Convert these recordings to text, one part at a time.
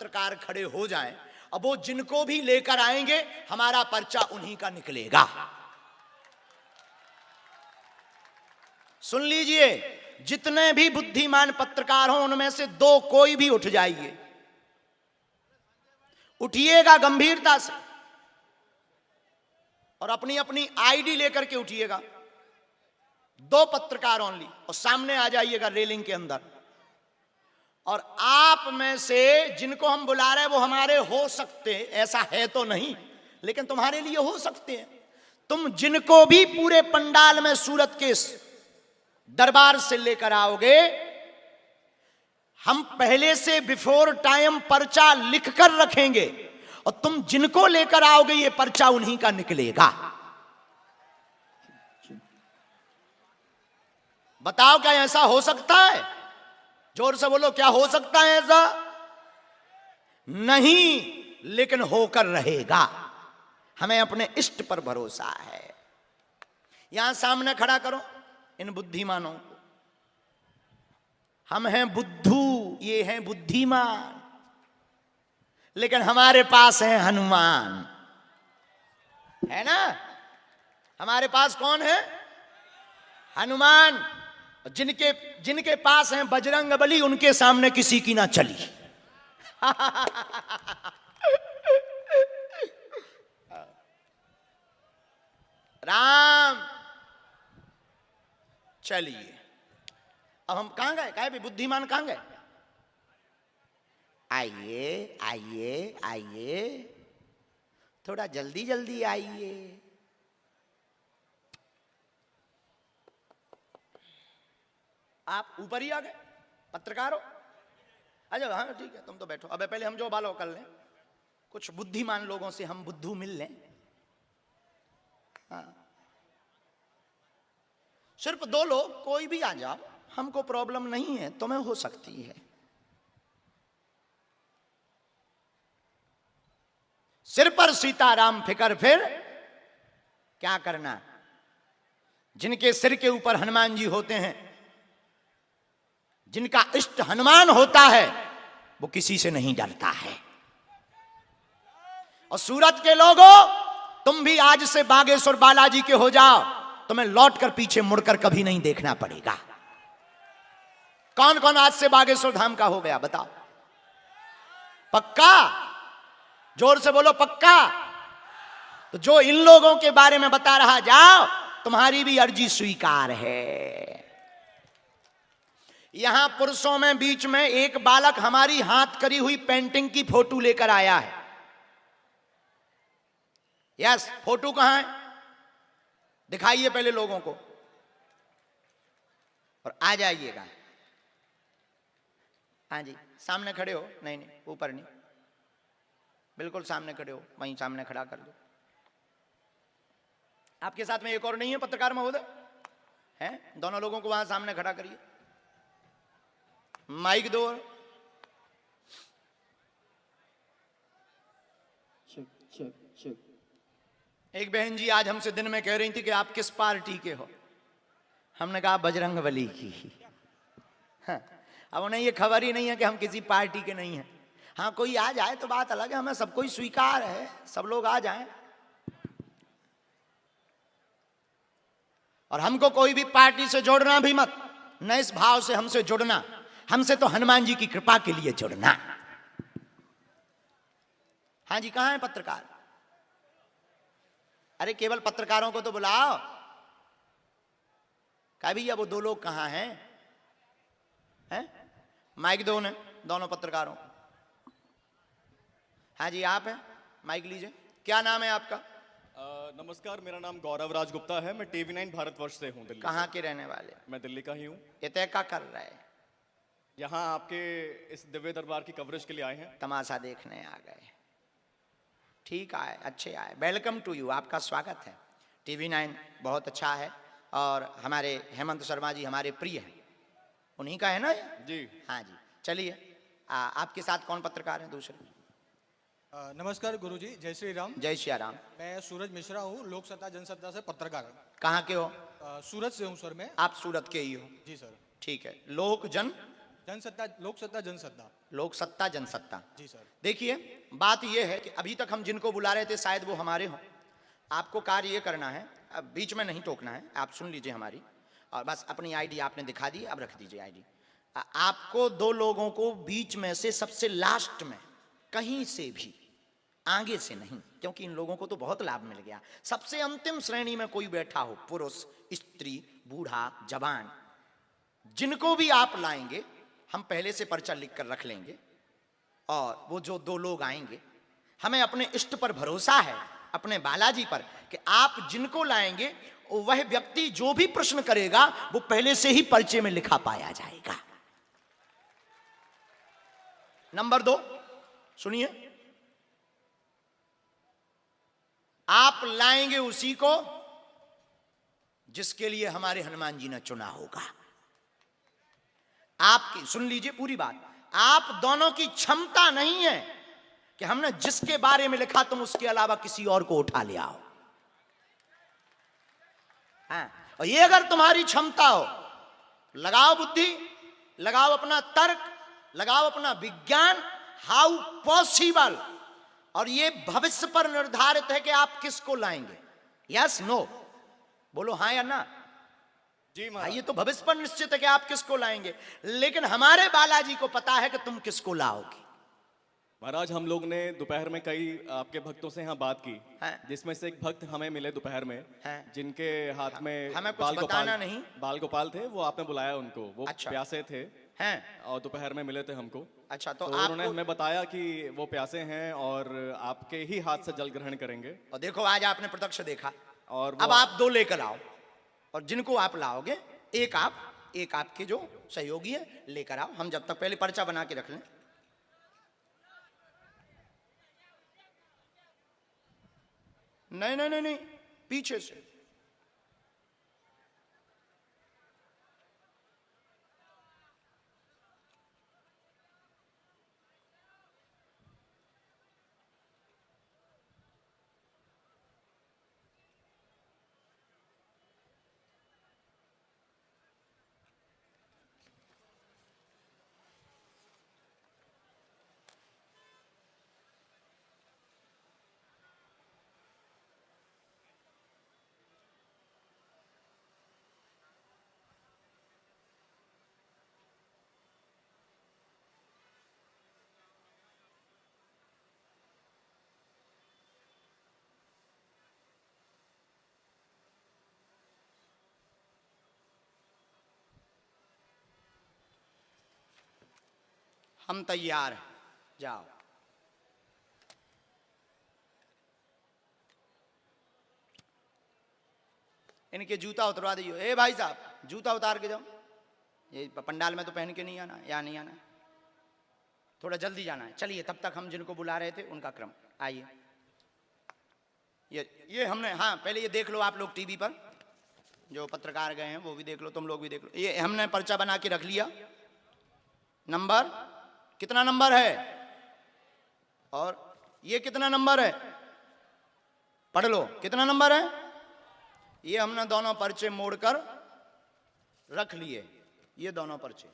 पत्रकार खड़े हो जाएं, अब वो जिनको भी लेकर आएंगे हमारा पर्चा उन्हीं का निकलेगा। सुन लीजिए, जितने भी बुद्धिमान पत्रकार हों उनमें से दो कोई भी उठ जाइए, उठिएगा गंभीरता से और अपनी अपनी आईडी लेकर के उठिएगा, दो पत्रकार ओनली, और सामने आ जाइएगा रेलिंग के अंदर। और आप में से जिनको हम बुला रहे हैं वो हमारे हो सकते, ऐसा है तो नहीं, लेकिन तुम्हारे लिए हो सकते हैं। तुम जिनको भी पूरे पंडाल में सूरत के दरबार से लेकर आओगे, हम पहले से बिफोर टाइम पर्चा लिख कर रखेंगे और तुम जिनको लेकर आओगे ये पर्चा उन्हीं का निकलेगा। बताओ क्या ऐसा हो सकता है? जोर से बोलो, क्या हो सकता है ऐसा? नहीं, लेकिन होकर रहेगा। हमें अपने इष्ट पर भरोसा है। यहां सामने खड़ा करो इन बुद्धिमानों को। हम हैं बुद्धू, ये हैं बुद्धिमान, लेकिन हमारे पास है हनुमान, है ना? हमारे पास कौन है? हनुमान। जिनके पास है बजरंग बली, उनके सामने किसी की ना चली। राम चलिए, अब हम कहां गए? कहे भी बुद्धिमान कहां गए? आइए आइए आइए, थोड़ा जल्दी जल्दी आइए। आप ऊपर ही आ गए, पत्रकार हो? अच्छा हाँ ठीक है, तुम तो बैठो। अब पहले हम जो बालो कर लें, कुछ बुद्धिमान लोगों से हम बुद्धू मिल लें। हाँ, सिर्फ दो लोग, कोई भी आ जाओ, हमको प्रॉब्लम नहीं है, तुम्हें हो सकती है। सिर पर सीताराम फिकर, फिर क्या करना? जिनके सिर के ऊपर हनुमान जी होते हैं, जिनका इष्ट हनुमान होता है, वो किसी से नहीं डरता है। और सूरत के लोगों, तुम भी आज से बागेश्वर बालाजी के हो जाओ, तुम्हें लौट कर पीछे मुड़कर कभी नहीं देखना पड़ेगा। कौन कौन आज से बागेश्वर धाम का हो गया बताओ? पक्का? जोर से बोलो पक्का। तो जो इन लोगों के बारे में बता रहा, जाओ, तुम्हारी भी अर्जी स्वीकार है। यहां पुरुषों में बीच में एक बालक हमारी हाथ करी हुई पेंटिंग की फोटो लेकर आया है। यस, फोटो कहां है? दिखाइए पहले लोगों को और आ जाइएगा। हाँ जी, सामने खड़े हो। नहीं नहीं, ऊपर नहीं, बिल्कुल सामने खड़े हो, वहीं सामने खड़ा कर दो। आपके साथ में एक और नहीं है पत्रकार महोदय? हैं? दोनों लोगों को वहां सामने खड़ा करिए, माइक दो। Check check check. एक बहन जी आज हमसे दिन में कह रही थी कि आप किस पार्टी के हो? हमने कहा बजरंग बली की। हाँ, अब उन्हें ये खबर ही नहीं है कि हम किसी पार्टी के नहीं हैं। हाँ, कोई आ जाए तो बात अलग है, हमें सबको ही स्वीकार है, सब लोग आ जाएं। और हमको कोई भी पार्टी से जोड़ना भी मत, न इस भाव से हमसे जुड़ना, हमसे तो हनुमान जी की कृपा के लिए जुड़ना। हाँ जी, कहां है पत्रकार? अरे केवल पत्रकारों को तो बुलाओ। कहा भैया वो दो लोग कहां हैं? हैं? माइक दो ने दोनों पत्रकारों को। हाँ जी, आप हैं, माइक लीजिए। क्या नाम है आपका? नमस्कार, मेरा नाम गौरव राज गुप्ता है। मैं TV9 भारतवर्ष से हूँ, दिल्ली। कहाँ के रहने वाले? मैं दिल्ली का ही हूँ। ये तय क्या कर रहा है? यहाँ आपके इस दिव्य दरबार की कवरेज के लिए आए हैं। तमाशा देखने आ गए। ठीक आए, अच्छे आए। वेलकम टू यू, आपका स्वागत है। TV9 बहुत अच्छा है और हमारे हेमंत शर्मा जी हमारे प्रिय हैं, उन्हीं का है ना ये? जी हाँ जी, चलिए। आपके साथ कौन पत्रकार हैं दूसरे? नमस्कार गुरुजी, जय श्री राम। जय श्री राम। मैं सूरज मिश्रा हूँ, लोक सत्ता जनसत्ता से पत्रकार। कहाँ के हो? सूरत से हूँ सर मैं। आप सूरत के ही हो? जी सर। ठीक है। लोक जन जनसत्ता लोक सत्ता जनसत्ता। लोक सत्ता जनसत्ता। जी सर। देखिए बात यह है कि अभी तक हम जिनको बुला रहे थे शायद वो हमारे हों। आपको कार्य ये करना है, अब बीच में नहीं टोकना है, आप सुन लीजिए हमारी, और बस अपनी आईडी आपने दिखा दी, अब रख दीजिए आईडी। आपको दो लोगों को बीच में से सबसे लास्ट में, कहीं से भी आगे से नहीं, क्योंकि इन लोगों को तो बहुत लाभ मिल गया। सबसे अंतिम श्रेणी में कोई बैठा हो, पुरुष, स्त्री, बूढ़ा, जवान, जिनको भी आप लाएंगे हम पहले से पर्चा लिख कर रख लेंगे। और वो जो दो लोग आएंगे, हमें अपने इष्ट पर भरोसा है, अपने बालाजी पर, कि आप जिनको लाएंगे वह व्यक्ति जो भी प्रश्न करेगा वो पहले से ही पर्चे में लिखा पाया जाएगा। नंबर 2 सुनिए, आप लाएंगे उसी को जिसके लिए हमारे हनुमान जी ने चुना होगा। आपकी सुन लीजिए पूरी बात, आप दोनों की क्षमता नहीं है कि हमने जिसके बारे में लिखा तुम उसके अलावा किसी और को उठा ले आओ। हाँ, और ये अगर तुम्हारी क्षमता हो, लगाओ बुद्धि, लगाओ अपना तर्क, लगाओ अपना विज्ञान, हाउ पॉसिबल। और ये भविष्य पर निर्धारित है कि आप किसको लाएंगे। यस नो बोलो, हाँ या ना। जी हाँ, महाराज। ये तो भविष्य पर निश्चित है कि आप किसको लाएंगे, लेकिन हमारे बालाजी को पता है कि तुम किसको लाओगे। महाराज हम लोग ने दोपहर में कई आपके भक्तों से यहाँ बात की, हाँ। जिसमें से एक भक्त हमें मिले दोपहर में, हाँ। जिनके हाथ में हमें कुछ बताना नहीं। बाल गोपाल थे, वो आपने बुलाया उनको, वो अच्छा। प्यासे थे हैं? और दोपहर में मिले थे हमको। अच्छा, तो उन्होंने आपको, हमें बताया कि वो प्यासे हैं और आपके ही हाथ से जल ग्रहण करेंगे। और देखो आज आपने प्रत्यक्ष देखा। और अब आप 2 लेकर आओ, और जिनको आप लाओगे एक आपके जो सहयोगी है लेकर आओ। हम जब तक पहले पर्चा बना के रख लें। नहीं नहीं नहीं नहीं, पीछे से। हम तैयार हैं, जाओ। इनके जूता उतरवा दियो। ए भाई साहब, जूता उतार के जाओ। ये पंडाल में तो पहन के नहीं आना, या नहीं आना, थोड़ा जल्दी जाना है। चलिए, तब तक हम जिनको बुला रहे थे उनका क्रम, आइए। ये हमने, हाँ पहले ये देख लो आप लोग टीवी पर, जो पत्रकार गए हैं वो भी देख लो, तुम लोग भी देख लो। ये हमने पर्चा बना के रख लिया। नंबर कितना नंबर है, और ये कितना नंबर है, पढ़ लो कितना नंबर है। ये हमने दोनों पर्चे मोड़कर रख लिए, ये दोनों पर्चे।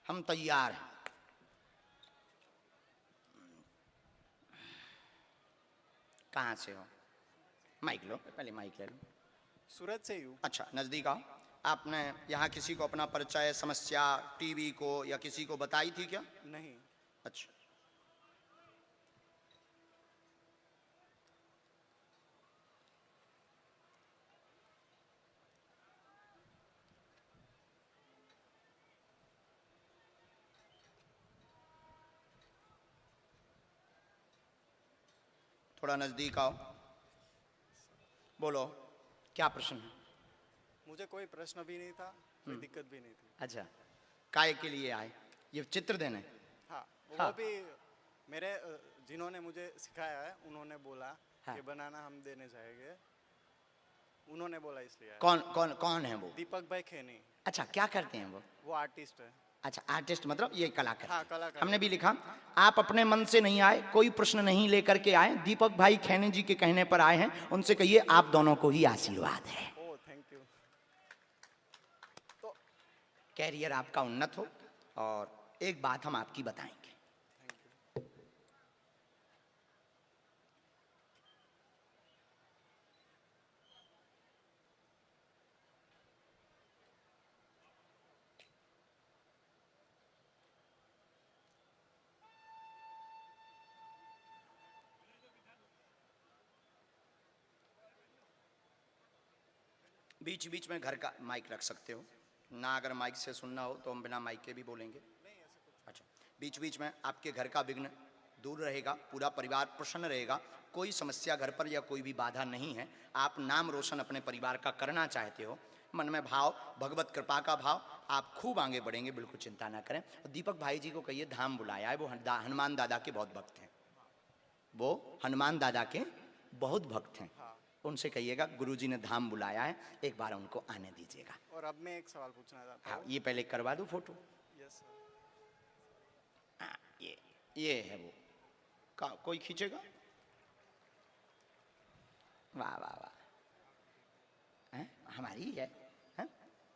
हम तैयार हैं। कहां से हो? माइक लो, पहले माइक ले लो। सूरत से ही हूँ। अच्छा, नजदीक आओ। आपने यहाँ किसी को अपना परिचय, समस्या, टीवी को या किसी को बताई थी क्या? नहीं। अच्छा, थोड़ा नजदीक आओ, बोलो क्या प्रश्न है? मुझे कोई प्रश्न भी नहीं था, कोई दिक्कत भी नहीं थी। अच्छा, काय के लिए आए? ये चित्र देने? हाँ, हाँ। वो भी मेरे जिन्होंने मुझे सिखाया है उन्होंने बोला हाँ। कि बनाना हम देने जाएंगे, उन्होंने बोला इसलिए आया। कौन कौन कौन है वो? दीपक भाई खेनी, अच्छा, क्या करते हैं वो? वो आर्टिस्ट है। अच्छा, आर्टिस्ट मतलब ये कलाकार। हाँ, कलाकार। हमने भी लिखा, आप अपने मन से नहीं आए, कोई प्रश्न नहीं लेकर के आए, दीपक भाई खैनी जी के कहने पर आए हैं। उनसे कहिए आप दोनों को ही आशीर्वाद है। Oh thank you. तो कैरियर आपका उन्नत हो। और एक बात हम आपकी बताएंगे, बीच बीच में घर का माइक रख सकते हो ना, अगर माइक से सुनना हो तो हम बिना माइक के भी बोलेंगे। अच्छा, बीच बीच में आपके घर का विघ्न दूर रहेगा, पूरा परिवार प्रसन्न रहेगा, कोई समस्या घर पर या कोई भी बाधा नहीं है। आप नाम रोशन अपने परिवार का करना चाहते हो, मन में भाव, भगवत कृपा का भाव, आप खूब आगे बढ़ेंगे, बिल्कुल चिंता ना करें। दीपक भाई जी को कहिए धाम बुलाया है, वो हनुमान दादा के बहुत भक्त हैं, वो हनुमान दादा के बहुत भक्त हैं। उनसे कहिएगा गुरुजी ने धाम बुलाया है, एक बार उनको आने दीजिएगा। और अब मैं एक सवाल पूछना चाहता हाँ, हूँ। ये पहले करवा दो फोटो। Yes sir. हाँ, ये है वो कोई खींचेगा? वाह वाह वाह, हैं? हमारी ही है, हैं?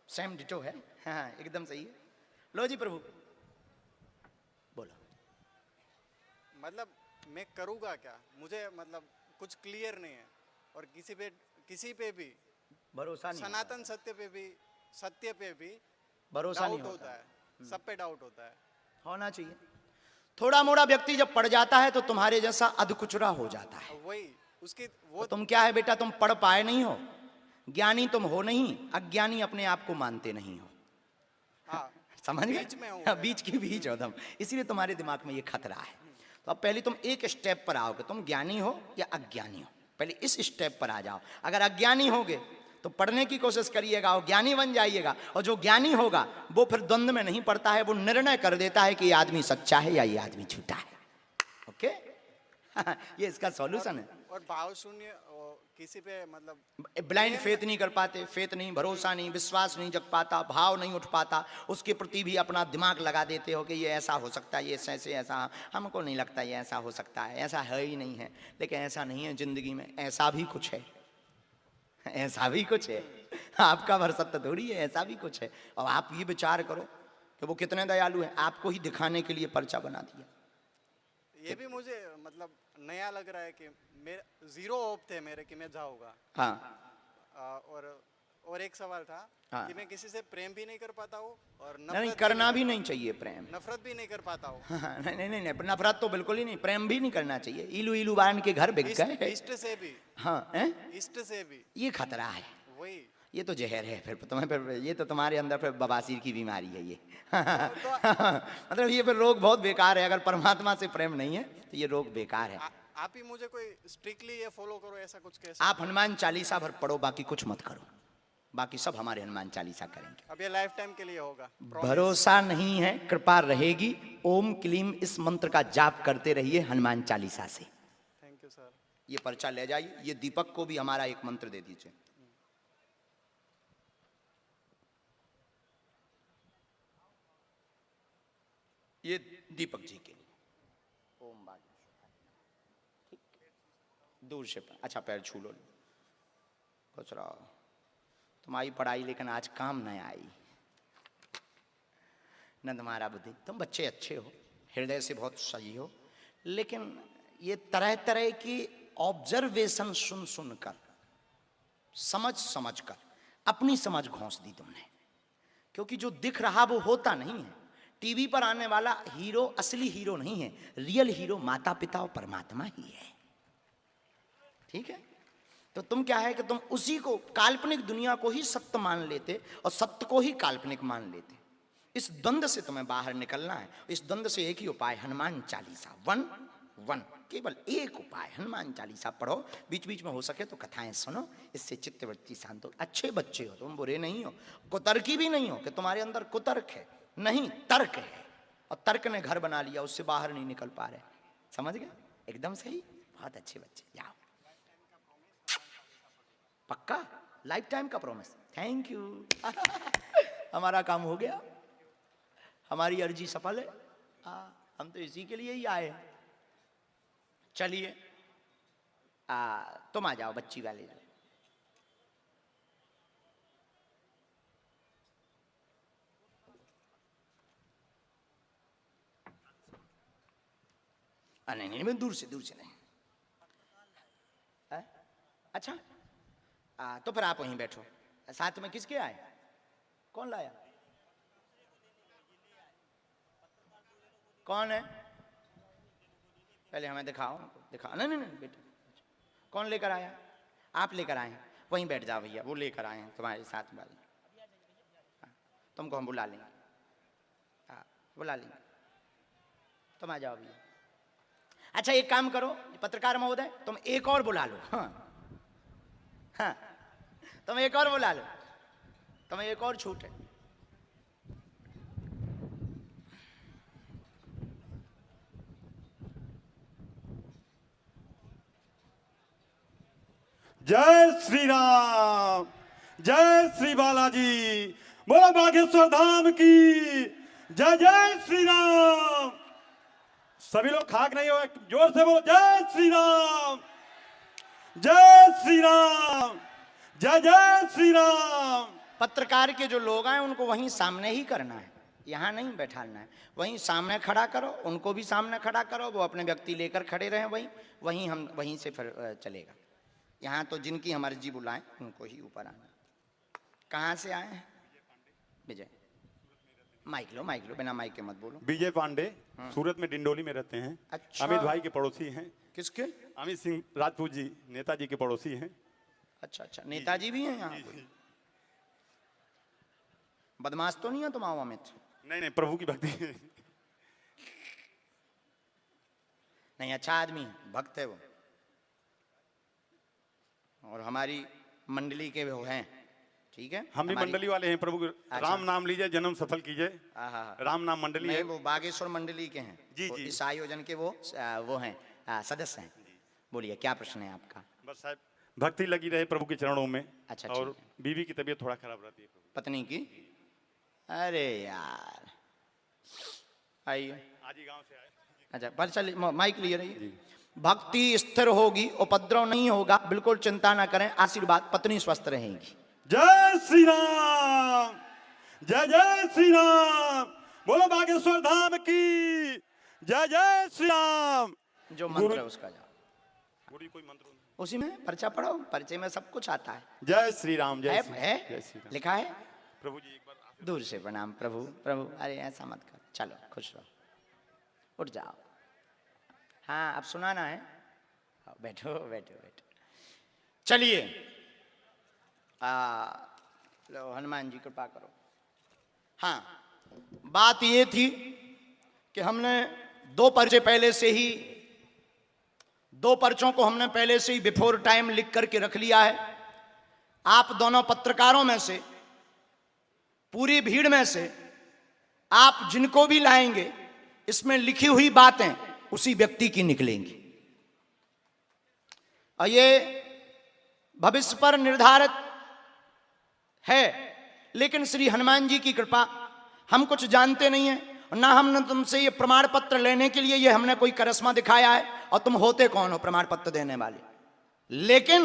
सेम डिटो है। हाँ एकदम सही है। लो जी प्रभु बोलो। मतलब मैं करूँगा क्या, मुझे मतलब कुछ क्लियर नहीं है, और किसी पे भी भरोसा नहीं सनातन सत्य पे भी भरोसा नहीं डाउट होता होता है, सब पे डाउट होता है। होना चाहिए। थोड़ा मोड़ा व्यक्ति जब पढ़ जाता है तो तुम्हारे जैसा अधकुचरा हो जाता है। वही उसकी तो वो तुम क्या है बेटा, तुम पढ़ पाए नहीं हो, ज्ञानी तुम हो नहीं, अज्ञानी अपने आप को मानते नहीं हो। हाँ समझ गए? बीच में हूँ हाँ, मैं। बीच की बीच हो तुम, इसीलिए तुम्हारे दिमाग में ये खतरा है। तो अब पहले तुम एक स्टेप पर आओगे, तुम ज्ञानी हो या अज्ञानी हो, पहले इस स्टेप पर आ जाओ। अगर अज्ञानी होगे तो पढ़ने की कोशिश करिएगा और ज्ञानी बन जाइएगा, और जो ज्ञानी होगा वो फिर द्वंद्व में नहीं पड़ता है, वो निर्णय कर देता है कि ये आदमी सच्चा है या ये आदमी झूठा है। ओके ये इसका सॉल्यूशन है। और भाव शून्य किसी पे मतलब ब्लाइंड फेथ नहीं कर पाते, फेथ नहीं, भरोसा नहीं, विश्वास नहीं जग पाता, भाव नहीं उठ पाता, उसके प्रति भी अपना दिमाग लगा देते हो कि ये ऐसा हो सकता है, ये ऐसे ऐसा, हमको नहीं लगता ये ऐसा हो सकता है, ऐसा है ही नहीं है। लेकिन ऐसा नहीं है, जिंदगी में ऐसा भी कुछ है, ऐसा भी कुछ है, आपका भरसत्य थोड़ी है, ऐसा भी कुछ है। और आप ये विचार करो कि वो कितने दयालु हैं, आपको ही दिखाने के लिए पर्चा बना दिया। ये भी मुझे मतलब नया लग रहा है कि मेरे जीरो होप थे मेरे कि मैं जाऊंगा। हाँ और एक सवाल था हाँ। कि मैं किसी से प्रेम भी नहीं कर पाता हूँ और नहीं, नफरत करना भी नहीं चाहिए प्रेम। नफरत भी नहीं कर पाता हूँ। हाँ, नहीं, नफरत तो बिल्कुल ही नहीं, प्रेम भी नहीं करना चाहिए। इलू इलू बान के घर बिक गए। इष्ट से भी, हाँ हैं? इष्ट से भी ये खतरा है, वही ये तो जहर है फिर तुम्हें, फिर ये तो तुम्हारे अंदर फिर बवासीर की बीमारी है ये। मतलब ये फिर रोग बहुत बेकार है। अगर परमात्मा से प्रेम नहीं है तो ये रोग बेकार है। आप ही मुझे कोई स्ट्रिक्टली ये फॉलो करो, ऐसा कुछ कैसे? आप हनुमान चालीसा भर पढ़ो, बाकी कुछ मत करो, बाकी सब हमारे हनुमान चालीसा करेंगे। अब ये लाइफ टाइम के लिए होगा। भरोसा नहीं है, कृपा रहेगी। ओम क्लीम इस मंत्र का जाप करते रहिए हनुमान चालीसा से। Thank you sir. ये पर्चा ले जाइए, ये दीपक को भी हमारा एक मंत्र दे दीजिए। ये दीपक जी के लिए। ओम ठीक, दूर से अच्छा पैर छू लो। खुश रहो। तुम्हारी पढ़ाई लेकिन आज काम नहीं आई न, तुम्हारा बुद्धि, तुम बच्चे अच्छे हो, हृदय से बहुत सही हो, लेकिन ये तरह तरह की ऑब्जर्वेशन सुन सुनकर, समझ कर अपनी समझ घोंस दी तुमने। क्योंकि जो दिख रहा वो होता नहीं है। टीवी पर आने वाला हीरो असली हीरो नहीं है, रियल हीरो माता पिता और परमात्मा ही है। ठीक है? तो तुम क्या है कि तुम उसी को, काल्पनिक दुनिया को ही सत्य मान लेते और सत्य को ही काल्पनिक मान लेते। इस द्वंद्व से तुम्हें बाहर निकलना है। इस द्वंद्व से एक ही उपाय, हनुमान चालीसा 1 केवल एक उपाय, हनुमान चालीसा पढ़ो, बीच बीच में हो सके तो कथाएं सुनो, इससे चित्तवृत्ति शांत हो। अच्छे बच्चे हो तुम, बुरे नहीं हो, कुतर्की भी नहीं हो कि तुम्हारे अंदर कुतर्क है, नहीं, तर्क है, और तर्क ने घर बना लिया, उससे बाहर नहीं निकल पा रहे। समझ गए? एकदम सही, बहुत अच्छे बच्चे। जाओ, पक्का लाइफ टाइम का प्रॉमिस। थैंक यू हमारा काम हो गया, हमारी अर्जी सफल है। हम तो इसी के लिए ही आए हैं। चलिए तुम आ जाओ, बच्ची वाले जाओ। नहीं नहीं मैं दूर से नहीं। अच्छा तो फिर आप वहीं बैठो। साथ में किसके आए, कौन लाया, कौन है, पहले हमें दिखाओ। दिखाओ। नहीं बेटा, कौन लेकर आया, आप लेकर आए हैं, वहीं बैठ जाओ भैया, वो लेकर आए हैं तुम्हारे साथ वाले। तुमको हम बुला लेंगे, बुला लेंगे, तुम आ जाओ भैया। अच्छा एक काम करो पत्रकार महोदय, तुम एक और बुला लो। हाँ तुम एक और बुला लो, तुम्हें एक और छूट है। जय श्री राम, जय श्री बालाजी, बोलो बागेश्वर धाम की जय। जय श्री राम। सभी लोग खाक नहीं हो, जोर से बोलो जय श्री राम, जय श्री राम, जय जय श्री राम। पत्रकार के जो लोग हैं उनको वहीं सामने ही करना है, यहाँ नहीं बैठाना है। वहीं सामने खड़ा करो, उनको भी सामने खड़ा करो, वो अपने व्यक्ति लेकर खड़े रहें वहीं हम वहीं से फिर चलेगा। यहाँ तो जिनकी मर्जी बुलाएं उनको ही ऊपर आना। कहाँ से आए हैं? विजय, माइक लो बिना माइक के मत बोलो। विजय पांडे सूरत में डिंडोली में रहते हैं। अच्छा। अमित भाई के पड़ोसी हैं। किसके? अमित सिंह राजपूत जी नेताजी के पड़ोसी हैं। अच्छा नेताजी भी हैं यहाँ? बदमाश तो नहीं है तुम? आओ अमित। नहीं प्रभु की भक्ति है। नहीं अच्छा आदमी भक्त है वो, और हमारी मंडली के वो हैं। ठीक है, हम भी मंडली वाले हैं प्रभु। अच्छा। राम नाम लीजिए, जन्म सफल कीजिए। राम नाम मंडली है। वो बागेश्वर मंडली के हैं। जी तो जी। इस आयोजन के वो हैं सदस्य हैं। बोलिए क्या प्रश्न है आपका? बस साहब भक्ति लगी रहे प्रभु के चरणों में। अच्छा, और ठीक है। बीवी की तबीयत थोड़ा खराब रहती है। पत्नी की? अरे यार आइए। आज ही गांव से आए। अच्छा पर चलिए माइक लिए रहिए। भक्ति स्थिर होगी, उपद्रव नहीं होगा, बिल्कुल चिंता ना करें, आशीर्वाद, पत्नी स्वस्थ रहेगी। जय श्री राम, जय जय श्री राम, बोलो बागेश्वर धाम की जय। जय श्री राम। जो मंत्र है उसका जाओ। कोई मंत्र उसी में पर्चा पढ़ो, पर्चे में सब कुछ आता है। जय श्री राम। जय श्री है जय श्री राम। लिखा है। प्रभु जी एक बार दूर से प्रणाम। प्रभु प्रभु, अरे ऐसा मत कर, चलो खुश रहो, उठ जाओ। हाँ अब सुनाना है, बैठो बैठो बैठो। चलिए लो हनुमान जी कृपा करो। हाँ बात ये थी कि हमने दो पर्चे पहले से ही, दो पर्चों को हमने पहले से ही बिफोर टाइम लिख करके रख लिया है। आप दोनों पत्रकारों में से, पूरी भीड़ में से आप जिनको भी लाएंगे, इसमें लिखी हुई बातें उसी व्यक्ति की निकलेंगी। और ये भविष्य पर निर्धारित है, लेकिन श्री हनुमान जी की कृपा, हम कुछ जानते नहीं हैं, ना हमने तुमसे ये प्रमाण पत्र लेने के लिए ये हमने कोई करिश्मा दिखाया है, और तुम होते कौन हो प्रमाण पत्र देने वाले। लेकिन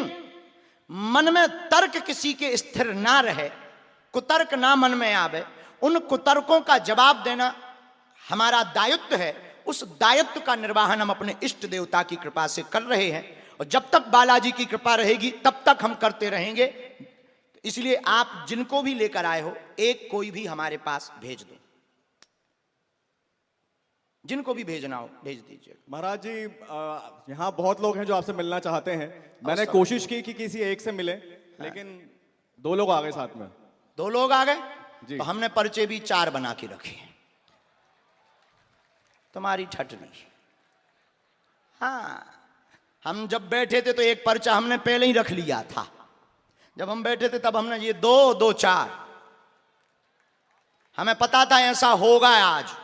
मन में तर्क किसी के स्थिर ना रहे, कुतर्क ना मन में आवे, उन कुतर्कों का जवाब देना हमारा दायित्व है। उस दायित्व का निर्वाहन हम अपने इष्ट देवता की कृपा से कर रहे हैं, और जब तक बालाजी की कृपा रहेगी तब तक हम करते रहेंगे। इसलिए आप जिनको भी लेकर आए हो, एक कोई भी हमारे पास भेज दो, जिनको भी भेजना हो भेज दीजिए। महाराज जी यहाँ बहुत लोग हैं जो आपसे मिलना चाहते हैं। मैंने कोशिश की कि किसी एक से मिले, लेकिन दो लोग आ गए साथ में। दो लोग आ गए जी। तो हमने पर्चे भी 4 बना के रखे हैं। तुम्हारी ठटनी। हाँ हम जब बैठे थे तो एक पर्चा हमने पहले ही रख लिया था। जब हम बैठे थे तब हमने ये 2, 2, 4, हमें पता था ऐसा होगा आज।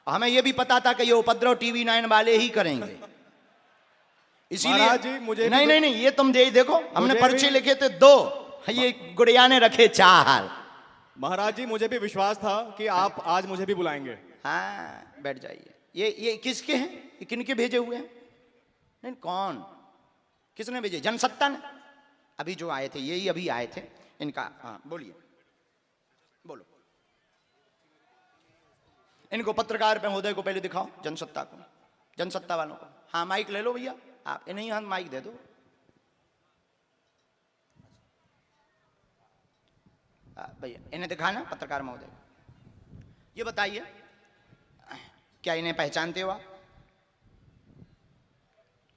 हमें यह भी पता था कि ये उपद्रव टीवी 9 वाले ही करेंगे। महाराज जी, इसीलिए मुझे नहीं ये तुम देखो, हमने मुझे पर्चे भी- लिखे थे 2, ये गुड़िया ने रखे 4। महाराज जी मुझे भी विश्वास था कि आप आज मुझे भी बुलाएंगे। हाँ बैठ जाइए। ये किसके हैं? ये किनके भेजे हुए हैं? नहीं कौन, किसने भेजे? जनसत्ता ने। अभी जो आए थे यही अभी आए थे इनका। हाँ बोलिए, बोलो। इनको पत्रकार महोदय को पहले दिखाओ, जनसत्ता को जनसत्ता वालों को। हाँ माइक ले लो भैया आप, इन्हें हाथ माइक दे दो। भैया इन्हें दिखाना पत्रकार महोदय। ये बताइए क्या इन्हें पहचानते हो आप?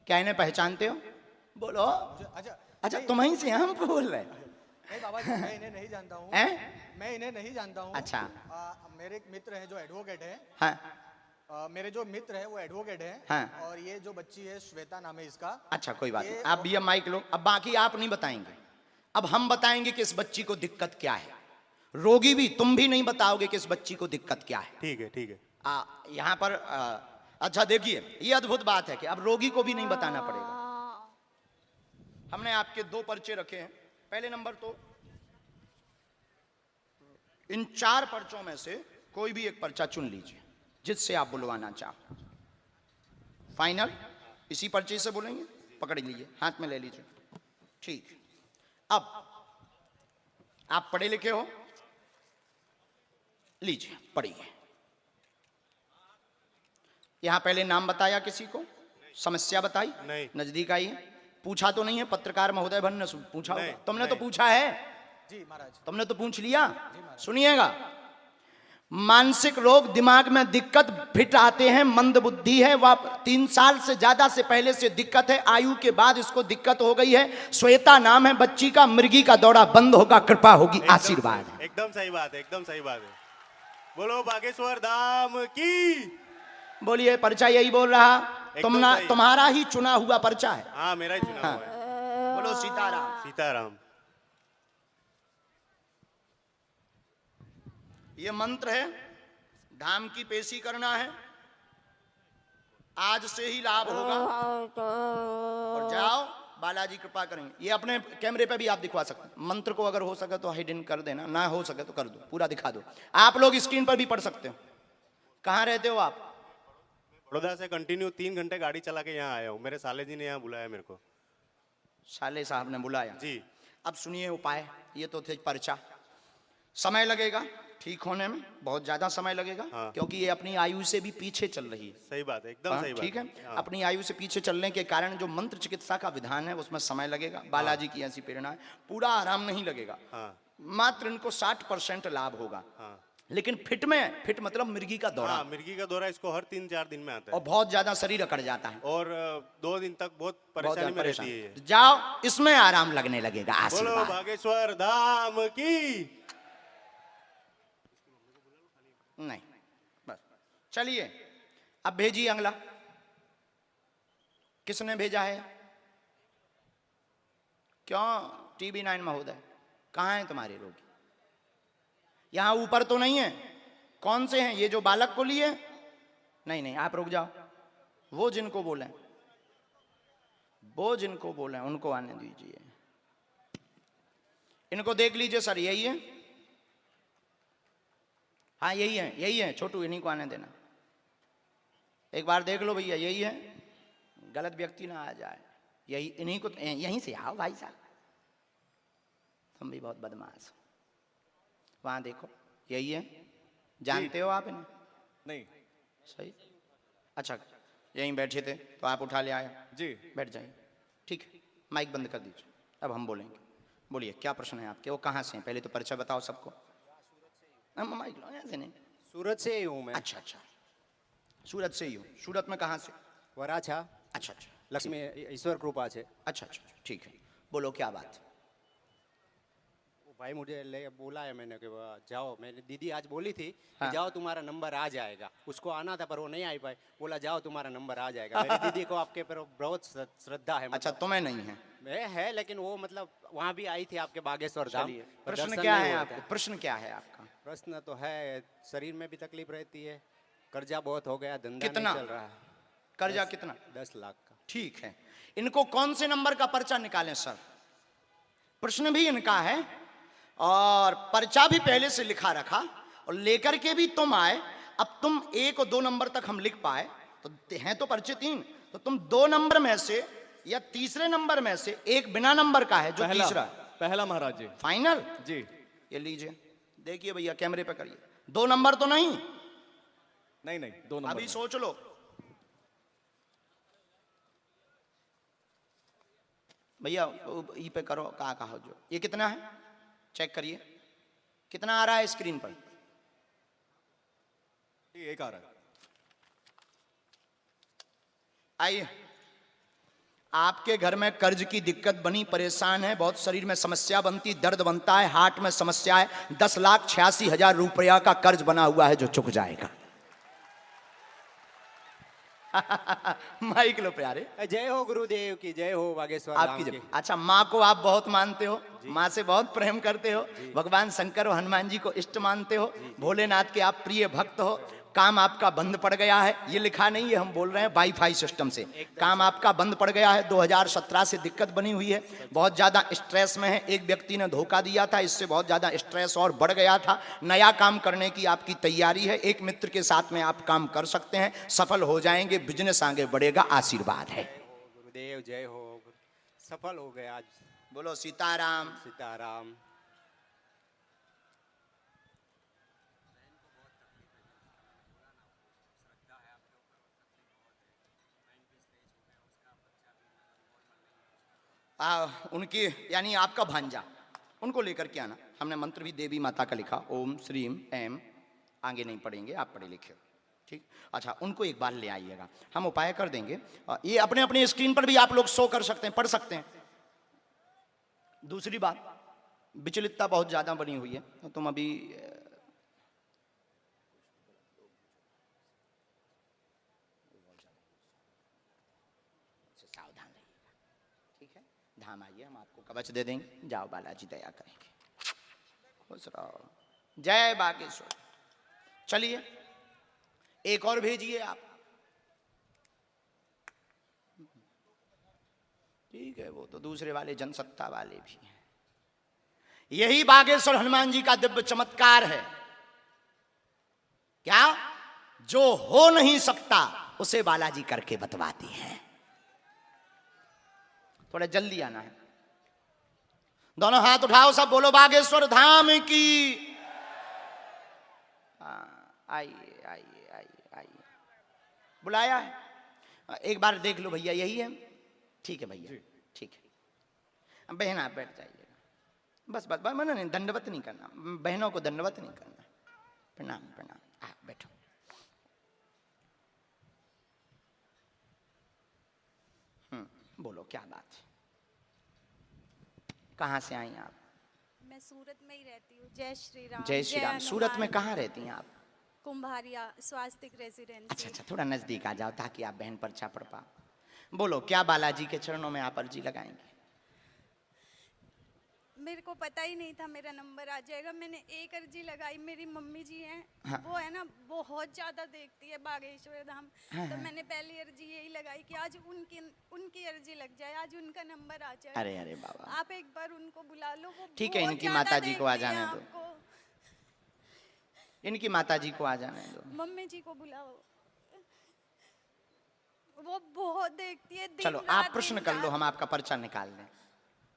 क्या इन्हें पहचानते हो? बोलो। अच्छा अच्छा तुम ही से हम बोल रहे हैं। नहीं बाबा जी, मैं इन्हें नहीं जानता हूँ। हैं? मैं इन्हें नहीं जानता हूँ। अच्छा। मेरे एक मित्र हैं जो एडवोकेट है। हाँ मेरे जो मित्र है वो एडवोकेट है। हाँ। और ये जो बच्ची है श्वेता नाम है इसका। अच्छा कोई बात ये- नहीं, आप भैया माइक लो। अब बाकी आप नहीं बताएंगे, अब हम बताएंगे कि इस बच्ची को दिक्कत क्या है। रोगी भी, तुम भी नहीं बताओगे कि इस बच्ची को दिक्कत क्या है। ठीक है ठीक है। यहाँ पर अच्छा देखिए, ये अद्भुत बात है कि अब रोगी को भी नहीं बताना पड़ेगा। हमने आपके 2 पर्चे रखे हैं। पहले नंबर तो इन 4 पर्चों में से कोई भी एक पर्चा चुन लीजिए जिससे आप बुलवाना चाहो। फाइनल इसी पर्चे से बोलेंगे, पकड़ लीजिए, हाथ में ले लीजिए। ठीक, अब आप पढ़े लिखे हो, लीजिए पढ़िए। यहां पहले नाम बताया किसी को, समस्या बताई? नहीं। नजदीक आइए। पूछा तो नहीं है पत्रकार महोदय भन ने पूछा होगा? नहीं, तुमने तो नहीं। पूछा है, जी महाराज। तुमने तो पूछ लिया। सुनिएगा, मानसिक रोग, दिमाग में दिक्कत, फिट आते हैं, मंद बुद्धि है, वह 3 साल से ज्यादा से पहले से दिक्कत है, आयु के बाद इसको दिक्कत हो गई है। श्वेता नाम है बच्ची का, मृगी का दौरा बंद होगा, कृपा होगी, आशीर्वाद। एकदम सही बात है, एकदम सही बात है। बोलो बागेश्वर धाम की। बोलिए, पर्चा यही बोल रहा। एकदम सही। तुम्हारा ही चुना हुआ पर्चा है। हाँ मेरा ही चुना हुआ है। बोलो सीताराम। सीताराम। ये मंत्र है, धाम की पेशी करना है, आज से ही लाभ होगा। और जाओ, बालाजी कृपा करेंगे। ये अपने कैमरे पे भी आप दिखवा सकते हैं। मंत्र को अगर हो सके तो हिडन कर देना, ना हो सके तो कर दो, पूरा दिखा दो। आप लोग स्क्रीन पर भी पढ़ सकते हो। कहाँ रहते हो आप? बड़ौदा से कंटिन्यू 3 घंटे गाड़ी चला के यहाँ आया हूँ। मेरे साले जी ने यहाँ बुलाया मेरे को। साले साहब ने बुलाया जी। अब सुनिए उपाय। ये तो थे पर्चा, समय लगेगा ठीक होने में, बहुत ज्यादा समय लगेगा। हाँ। क्योंकि ये अपनी आयु से भी पीछे चल रही है। सही बात है, एकदम हाँ, सही बात ठीक है। हाँ। अपनी आयु से पीछे चलने के कारण जो मंत्र चिकित्सा का विधान है उसमें समय लगेगा। बालाजी की ऐसी प्रेरणा है, पूरा आराम नहीं लगेगा। हाँ। मात्र इनको 60% लाभ होगा। हाँ। लेकिन फिट में, फिट मतलब मिर्गी का दौरा, हाँ, मिर्गी का दौरा इसको हर 3-4 दिन में आता और है। बहुत ज्यादा शरीर अकड़ जाता है, और 2 दिन तक बहुत बहुत परेशानी ज्यादा में परेशान। रहती है ये। तो जाओ, इसमें आराम लगने लगेगा, बोलो आशीर्वाद। बागेश्वर धाम की। नहीं बस चलिए, अब भेजिए अगला। किसने भेजा है? क्यों TV9 महोदय, कहाँ हैं तुम्हारे रोगी? यहां ऊपर तो नहीं है? कौन से हैं ये जो बालक को लिए? नहीं नहीं, आप रुक जाओ। वो जिनको बोले, वो जिनको बोले उनको आने दीजिए। इनको देख लीजिए सर, यही है? हाँ यही है, यही है छोटू, इन्हीं को आने देना। एक बार देख लो भैया, यही है, गलत व्यक्ति ना आ जाए। यही, इन्हीं को, यहीं से आओ भाई साहब, तुम भी बहुत बदमाश हो। वहां देखो, यही है, जानते हो आप इन्हें? नहीं। सही, अच्छा यहीं बैठे थे तो आप उठा ले आए जी। बैठ जाइए। ठीक है, माइक बंद कर दीजिए, अब हम बोलेंगे। बोलिए क्या प्रश्न है आपके? वो कहाँ से हैं पहले तो परिचय बताओ सबको। माइक लो, ऐसे नहीं। सूरत से ही हूँ मैं। अच्छा अच्छा, सूरत से ही हो? सूरत में कहाँ से? वराछा। अच्छा अच्छा, लक्ष्मी ईश्वर कृपा से। अच्छा अच्छा ठीक है, बोलो क्या बात? वो भाई मुझे ले बोला है मैंने कि जाओ, मैंने दीदी आज बोली थी कि हाँ। जाओ तुम्हारा नंबर आ जाएगा। उसको आना था पर वो नहीं आई पाई, बोला जाओ तुम्हारा नंबर आ जाएगा। मेरी दीदी को आपके पर बहुत श्रद्धा है। अच्छा तुम्हें नहीं है? मैं है, लेकिन वो मतलब वहाँ भी आई थी आपके बागेश्वर धाम। चलिए, पर प्रश्न दर्शन क्या नहीं है हुए आपका? थे। प्रश्न क्या है आपका? प्रश्न तो है, शरीर में भी तकलीफ रहती है, कर्जा बहुत हो गया, धंधा कितना? नहीं चल रहा है। कर्जा कितना? 10 लाख का। ठीक है, इनको कौन से नंबर का पर्चा निकालें सर? प्रश्न भी इनका है और पर्चा भी पहले से लिखा रखा, और लेकर के भी तुम आए। अब तुम 1 और 2 नंबर तक हम लिख पाए तो हैं तो पर्चे 3, तो तुम 2 नंबर में से या तीसरे नंबर में से एक बिना नंबर का है जो पहला, तीसरा। पहला महाराज जी। फाइनल? जी। ये लीजिए, देखिए भैया कैमरे पे करिए। 2 नंबर तो नहीं? नहीं नहीं, 2 नंबर अभी में। सोच लो। भैया ई पे करो, कहा हो जो। ये कितना है चेक करिए, कितना आ रहा है स्क्रीन पर? एक आ रहा है। आइए, आपके घर में कर्ज की दिक्कत बनी, परेशान है, बहुत शरीर में समस्या बनती, दर्द बनता है, हार्ट में समस्या है, 10,86,000 रुपया का कर्ज बना हुआ है जो चुक जाएगा। माइक लो प्यारे। जय हो गुरुदेव की, जय हो बागेश्वर आपकी धाम जब की। अच्छा, माँ को आप बहुत मानते हो, माँ से बहुत प्रेम करते हो, भगवान शंकर और हनुमान जी को इष्ट मानते हो, भोलेनाथ के आप प्रिय भक्त हो। काम आपका बंद पड़ गया है, ये लिखा नहीं है, हम बोल रहे हैं वाईफाई सिस्टम से। काम आपका बंद पड़ गया है, 2017 से दिक्कत बनी हुई है, बहुत ज़्यादा स्ट्रेस में है, एक व्यक्ति ने धोखा दिया था, इससे बहुत ज़्यादा स्ट्रेस और बढ़ गया था। नया काम करने की आपकी तैयारी है, एक मित्र के साथ में आप काम कर सकते हैं, सफल हो जाएंगे, बिजनेस आगे बढ़ेगा, आशीर्वाद है। गुरुदेव जय हो, सफल हो गए आज। बोलो सीताराम। सीताराम। उनकी यानी आपका भांजा, उनको लेकर के आना। हमने मंत्र भी देवी माता का लिखा, ओम श्रीम एम, आगे नहीं पढ़ेंगे, आप पढ़े लिखे हो, ठीक। अच्छा, उनको एक बार ले आइएगा, हम उपाय कर देंगे। ये अपने अपने स्क्रीन पर भी आप लोग शो कर सकते हैं, पढ़ सकते हैं। दूसरी बात, विचलितता बहुत ज्यादा बनी हुई है, तो तुम अभी सावधान रहिएगा, ठीक है। धाम आइए, हम आपको कवच दे देंगे, जाओ बालाजी दया करेंगे, खुश रहो। जय बागेश्वर। चलिए एक और भेजिए आप, ठीक है। वो तो दूसरे वाले जनसत्ता वाले भी हैं। यही बागेश्वर हनुमान जी का दिव्य चमत्कार है। क्या? जो हो नहीं सकता उसे बालाजी करके बतवाती हैं। थोड़ा जल्दी आना है। दोनों हाथ उठाओ, सब बोलो बागेश्वर धाम की। आइए आइए आइए आइए, बुलाया है, एक बार देख लो भैया, यही है, ठीक है भैया, ठीक है। बहन आप बैठ जाइएगा, बस बस बस, मना नहीं, दंडवत नहीं करना, बहनों को दंडवत नहीं करना, प्रणाम प्रणाम, आप बैठो। बोलो क्या बात है, कहाँ से आई आप? मैं सूरत में ही रहती हूँ। जय श्री राम। जय श्री राम। सूरत में कहाँ रहती हैं आप? कुंभारिया स्वास्तिक रेजिडेंसी। अच्छा अच्छा, थोड़ा नजदीक आ जाओ ताकि आप बहन पर्चा पढ़ पाओ। बोलो क्या बालाजी के चरणों में आप अर्जी लगाएंगे? मेरे को पता ही नहीं था मेरा नंबर आ जाएगा। मैंने एक अर्जी लगाई, मेरी मम्मी जी हैं, हाँ। वो है ना बहुत ज्यादा देखती है बागेश्वर धाम, हाँ, तो हाँ। मैंने पहली अर्जी यही लगाई कि आज उनकी अर्जी लग जाए, आज उनका नंबर आ जाए। अरे अरे बाबा, आप एक बार उनको बुला लो, वो ठीक है, बहुत इनकी ज्यादा माताजी को आ देखती हैं जाने दो। आपको। इनकी माताजी को आ जाने दो। मम्मी जी को बुलाओ, वो बहुत देखती है। दिन चलो रात, आप प्रश्न दिन कर लो, रात। हम आपका पर्चा निकाल दें।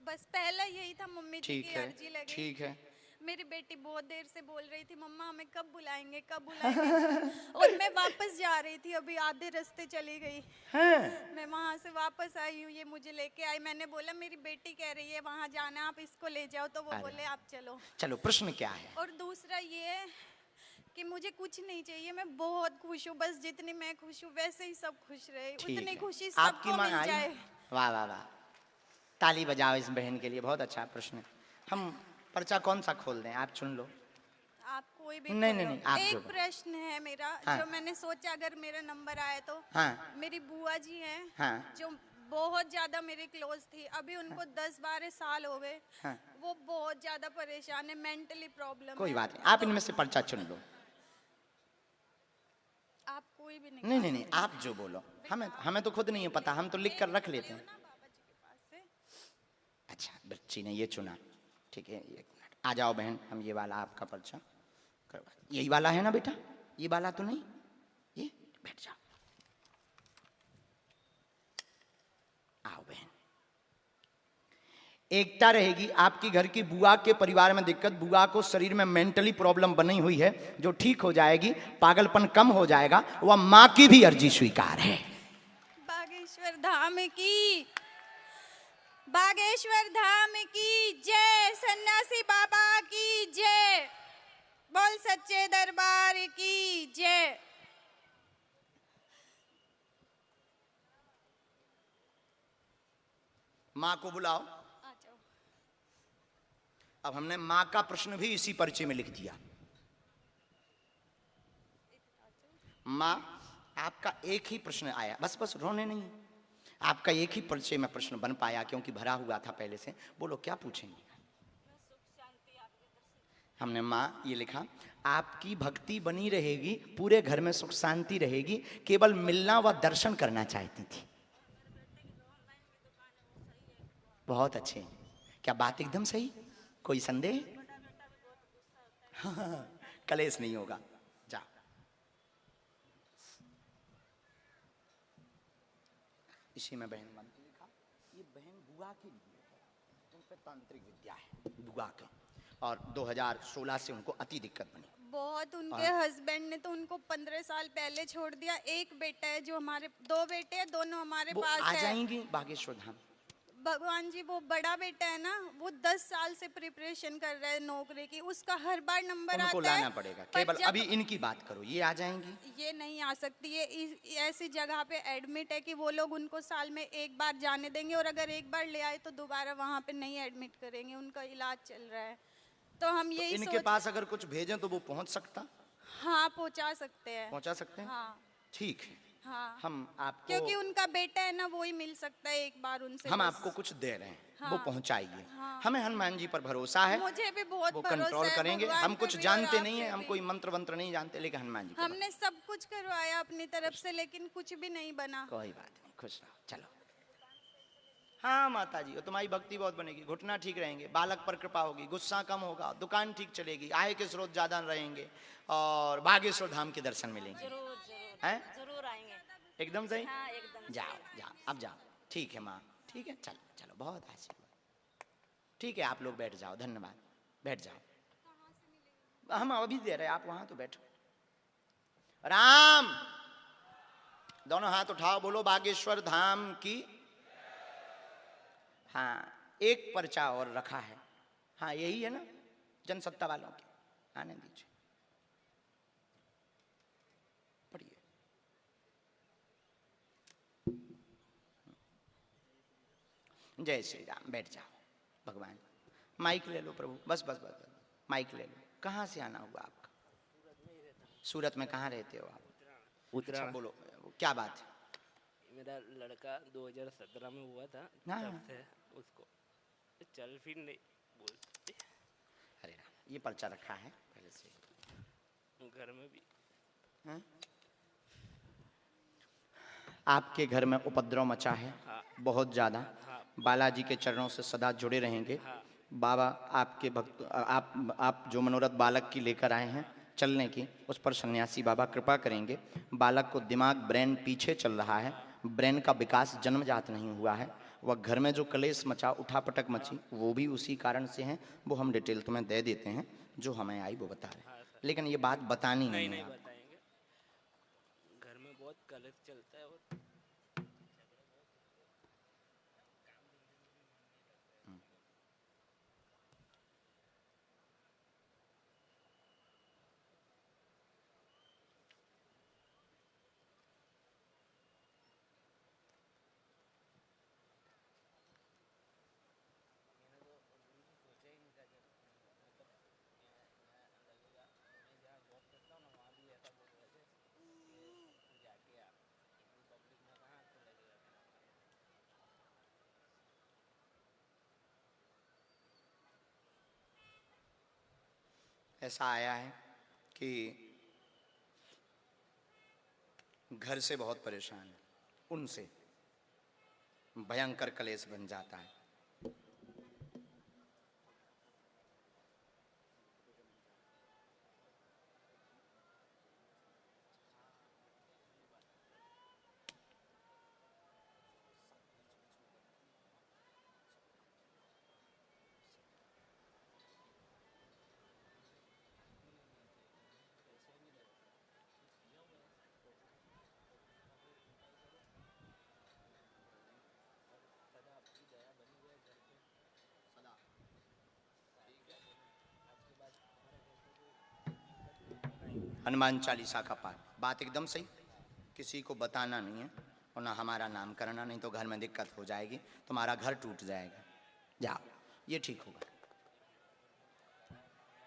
बस पहला यही था, मम्मी जी ठीक की है, अर्जी लगी। ठीक है। मेरी बेटी बहुत देर से बोल रही थी, मम्मा हमें कब बुलाएंगे कब बुलाएंगे। और मैं वापस जा रही थी, अभी आधे रास्ते चली गई। मैं वहाँ से वापस आई हूँ, ये मुझे लेके आई। मैंने बोला मेरी बेटी कह रही है वहाँ जाना, आप इसको ले जाओ, तो वो अरे। बोले आप चलो। चलो प्रश्न क्या है? और दूसरा ये है कि मुझे कुछ नहीं चाहिए, मैं बहुत खुश हूँ, बस जितनी मैं खुश हूँ वैसे ही सब खुश रहे, ठीक उतनी है। खुशी आपकी सबको माँ मिल आई? जाए। वाह वाह वाह, ताली बजाओ इस बहन के लिए, बहुत अच्छा प्रश्न है। हम पर्चा कौन सा खोल दें, आप चुन लो। आप कोई भी नहीं, खोलो। नहीं, नहीं, आप जो एक बोलो। प्रश्न है मेरा, हाँ। जो मैंने सोचा अगर मेरा नंबर आए तो। हाँ। मेरी बुआ जी हैं, हाँ। जो बहुत ज्यादा मेरे क्लोज थी, अभी उनको 10-12 साल हो गए। हाँ। वो बहुत ज्यादा परेशान है, मेंटली प्रॉब्लम कोई है। बात नहीं, आप इनमें से पर्चा चुन लो। आप कोई भी नहीं नहीं नहीं, आप जो बोलो, हमें तो खुद नहीं है पता, हम तो लिख कर रख लेते हैं। बाबा जी के पास से। अच्छा, बच्ची ने ये चुना, ठीक है, एक मिनट आ जाओ बहन, हम ये वाला आपका पर्चा करवा, यही वाला है ना बेटा, ये वाला तो नहीं, ये बैठ जाओ, आओ बहन। एकता रहेगी। आपकी घर की बुआ के परिवार में दिक्कत, बुआ को शरीर में मेंटली प्रॉब्लम बनी हुई है, जो ठीक हो जाएगी, पागलपन कम हो जाएगा, वह माँ की भी अर्जी स्वीकार है। बागेश्वर धाम की बागेश्वर धाम की जय, सन्यासी बाबा की जय, बोल सच्चे दरबार की जय। माँ को बुलाओ। अब हमने माँ का प्रश्न भी इसी पर्चे में लिख दिया। माँ, आपका एक ही प्रश्न आया, बस बस रोने नहीं, आपका एक ही पर्चे में प्रश्न बन पाया क्योंकि भरा हुआ था पहले से। बोलो क्या पूछेंगे? हमने माँ ये लिखा, आपकी भक्ति बनी रहेगी, पूरे घर में सुख शांति रहेगी, केवल मिलना व दर्शन करना चाहती थी। बहुत अच्छे, क्या बात एकदम सही, कोई संदेह? हाँ, कलेश नहीं होगा। जा, इसी में बहन मन लिखा, ये बहन बुआ के लिए है, उन पे तांत्रिक विद्या है बुआ के, और 2016 से उनको अति दिक्कत बनी बहुत। उनके हस्बैंड ने तो उनको 15 साल पहले छोड़ दिया। एक बेटा है जो हमारे, 2 बेटे हैं, दोनों हमारे वो पास आ है। जाएंगी बागेश्वर धाम। भगवान जी, वो बड़ा बेटा है ना, वो 10 साल से प्रिपरेशन कर रहा है नौकरी की, उसका हर बार नंबर उनको आता है। लाना पड़ेगा, पर केवल जब अभी इनकी बात करो, ये आ जाएंगी। ये नहीं आ सकती, ये ऐसी जगह पे एडमिट है कि वो लोग उनको साल में एक बार जाने देंगे, और अगर एक बार ले आए तो दोबारा वहाँ पे नहीं एडमिट करेंगे, उनका इलाज चल रहा है। तो हम तो यही इनके पास अगर कुछ भेजें तो वो पहुंच सकता? हाँ, पहुँचा सकते हैं। पहुंचा सकते हैं? हाँ ठीक है, हाँ, हम आपको, क्योंकि उनका बेटा है ना, वो ही मिल सकता है एक बार उनसे। हम बस। आपको कुछ दे रहे हैं, हाँ, वो पहुंचाइए। हाँ। हमें हनुमान जी पर भरोसा है, मुझे भी बहुत वो भरोसा कंट्रोल है, करेंगे। भगवान हम पे कुछ भी और जानते आप नहीं है, पे हम भी। कोई मंत्र वंत्र नहीं जानते, लेकिन हनुमान जी पर हमने सब कुछ करवाया अपनी तरफ से, लेकिन कुछ भी नहीं बना। कोई बात नहीं, खुश रहो, चलो। हाँ माता जी, तुम्हारी भक्ति बहुत बनेगी, घुटना ठीक रहेंगे, बालक पर कृपा होगी, गुस्सा कम होगा, दुकान ठीक चलेगी, आय के स्रोत ज्यादा रहेंगे, और बागेश्वर धाम के दर्शन मिलेंगे। जरूर जरूर हैं? जरूर आएंगे। एकदम सही। हाँ, एकदम जाओ जाओ, अब जाओ। ठीक है माँ, ठीक है, चलो चलो, बहुत आशीर्वाद। ठीक है, आप लोग बैठ जाओ, धन्यवाद, बैठ जाओ। हम अभी दे रहे हैं, आप वहां तो बैठो। राम, दोनों हाथ उठाओ, बोलो बागेश्वर धाम की। हाँ, एक पर्चा और रखा है, हाँ यही है ना, जनसत्ता वालों के, आने दीजिए, पढ़िए। जय श्री राम, बैठ जाओ। भगवान, माइक ले लो प्रभु, बस बस बस, बस। माइक ले लो। कहाँ से आना हुआ आपका? सूरत में कहाँ रहते हो आप? अच्छा, बोलो क्या बात है? मेरा लड़का 2017 में हुआ था, हाँ। तब से उसको चल फिर नहीं बोलते। अरे राम, ये पर्चा रखा है पहले से, घर में भी। हाँ? आपके घर में उपद्रव मचा है, हाँ। बहुत ज्यादा। हाँ। बालाजी के चरणों से सदा जुड़े रहेंगे। हाँ। बाबा आपके भक्त, आप जो मनोरथ बालक की लेकर आए हैं चलने की, उस पर सन्यासी बाबा कृपा करेंगे। बालक को दिमाग, ब्रेन पीछे चल रहा है, ब्रेन का विकास जन्मजात नहीं हुआ है। वह घर में जो कलेश मचा, उठापटक मची, वो भी उसी कारण से है। वो हम डिटेल तुम्हें दे देते हैं, जो हमें आई वो बता रहे हैं, लेकिन ये बात बतानी नहीं है। बताएंगे। घर में बहुत कलेश चलता है और ऐसा आया है कि घर से बहुत परेशान है, उनसे भयंकर कलेश बन जाता है। हनुमान चालीसा का पाठ। बात एकदम सही, किसी को बताना नहीं है और ना हमारा नाम करना, नहीं तो घर में दिक्कत हो जाएगी, तुम्हारा घर टूट जाएगा। जाओ, ये ठीक होगा।